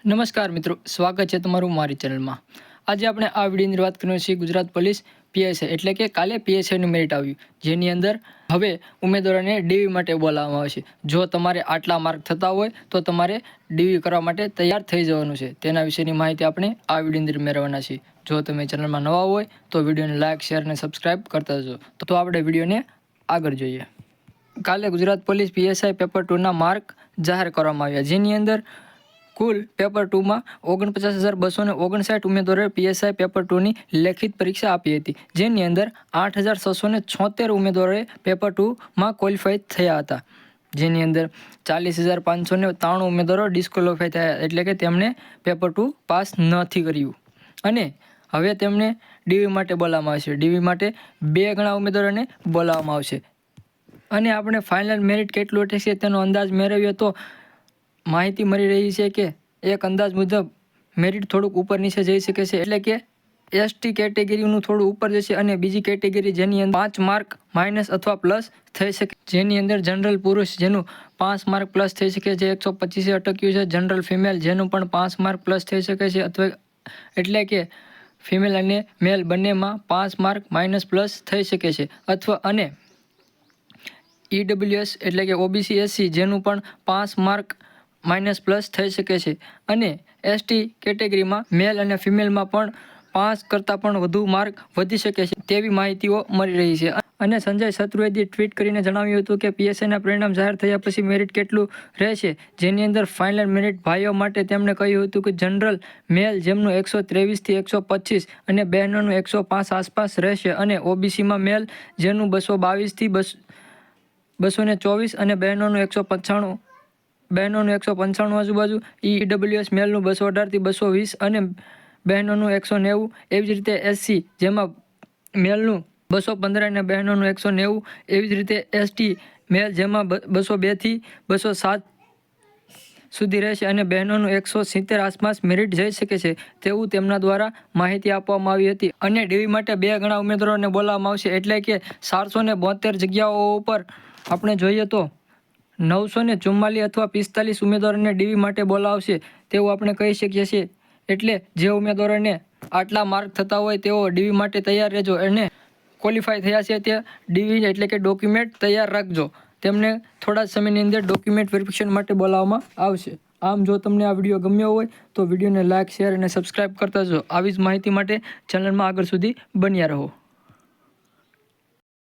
નમસ્કાર મિત્રો, સ્વાગત છે તમારું મારી ચેનલમાં। આજે આપણે આ વિડીયોની વાત કરવાની છે ગુજરાત પોલીસ પીએસઆઈ એટલે કે કાલે પીએસઆઈનું મેરિટ આવ્યું, જેની અંદર હવે ઉમેદવારોને ડીવી માટે બોલાવવામાં આવશે। જો તમારે આટલા માર્ક થતા હોય તો તમારે ડીવી કરવા માટે તૈયાર થઈ જવાનું છે। તેના વિશેની માહિતી આપણે આ વિડીયોની અંદર મેળવવાના છીએ। જો તમે ચેનલમાં નવા હોય તો વિડીયોને લાઇક, શેર અને સબસ્ક્રાઇબ કરતા જજો। તો આપણે વિડીયોને આગળ જોઈએ। કાલે ગુજરાત પોલીસ પીએસઆઈ પેપર 2ના માર્ક જાહેર કરવામાં આવ્યા, જેની અંદર કુલ પેપર 2માં 49,259 ઉમેદવારોએ પીએસઆઈ પેપર 2ની લેખિત પરીક્ષા આપી હતી, જેની અંદર 8,676 ઉમેદવારોએ પેપર 2માં ક્વોલિફાય થયા હતા, જેની અંદર 40,593 ઉમેદવારો ડિસ્ક્વોલિફાય થયા, એટલે કે તેમણે પેપર 2 પાસ નથી કર્યું અને હવે તેમને ડીવી માટે બોલાવવામાં આવશે। ડીવી માટે 2 ગણા ઉમેદવારોને બોલાવવામાં આવશે અને આપણે ફાઇનલ મેરિટ કેટલું અટકશે તેનો અંદાજ મેળવ્યો તો માહિતી મળી રહી છે કે એક અંદાજ મુજબ મેરિટ થોડુંક ઉપર નીચે જઈ શકે છે, એટલે કે એસટી કેટેગરીનું થોડું ઉપર જશે અને બીજી કેટેગરી જેની અંદર 5 માર્ક માઇનસ અથવા પ્લસ થઈ શકે, જેની અંદર જનરલ પુરુષ જેનું 5 માર્ક પ્લસ થઈ શકે છે 125 અટક્યું છે, જનરલ ફિમેલ જેનું પણ 5 માર્ક પ્લસ થઈ શકે છે, અથવા એટલે કે ફિમેલ અને મેલ બંનેમાં 5 માર્ક માઇનસ પ્લસ થઈ શકે છે, અથવા અને ઈડબ્લ્યુએસ એટલે કે ઓબીસી એસસી જેનું પણ 5 માર્ક માઇનસ પ્લસ થઈ શકે છે અને એસટી કેટેગરીમાં મેલ અને ફિમેલમાં પણ 5 કરતાં પણ વધુ માર્ક વધી શકે છે તેવી માહિતીઓ મળી રહી છે। અને સંજય ચતુર્વેદીએ ટ્વીટ કરીને જણાવ્યું હતું કે પીએસઆઈના પરિણામ જાહેર થયા પછી મેરિટ કેટલું રહેશે, જેની અંદર ફાઇનલ મેરિટ ભાઈઓ માટે તેમણે કહ્યું હતું કે જનરલ મેલ જેમનું 123થી 125 અને બહેનોનું 105 આસપાસ રહેશે અને ઓબીસીમાં મેલ જેનું 222થી 224 અને બહેનોનું 195 આજુબાજુ, ઈડબ્લ્યુએસ મેલનું 218થી 220 અને બહેનોનું 190, એવી જ રીતે એસસી જેમાં મેલનું 215 અને બહેનોનું 190, એવી જ રીતે એસટી મેલ જેમાં 202થી 207 સુધી રહેશે અને બહેનોનું 170 આસપાસ મેરિટ જઈ શકે છે તેવું તેમના દ્વારા માહિતી આપવામાં આવી હતી। અને ડીવી માટે 2 ગણા ઉમેદવારોને બોલાવવામાં આવશે, એટલે કે 472 જગ્યાઓ ઉપર આપણે જોઈએ તો 944 અથવા 45 ઉમેદવારોને ડીવી માટે બોલાવશે તેવું આપણે કહી શકીએ છીએ। એટલે જે ઉમેદવારોને આટલા માર્ક થતા હોય તેઓ ડીવી માટે તૈયાર રહેજો અને ક્વોલિફાય થયા છે તે ડીવી એટલે કે ડોક્યુમેન્ટ તૈયાર રાખજો, તેમને થોડા સમયની અંદર ડોક્યુમેન્ટ વેરિફિકેશન માટે બોલાવવામાં આવશે। આમ જો તમને આ વિડીયો ગમ્યો હોય તો વિડીયોને લાઇક, શેર અને સબસ્ક્રાઇબ કરતા જજો। આવી જ માહિતી માટે ચેનલમાં આગળ સુધી બન્યા રહો।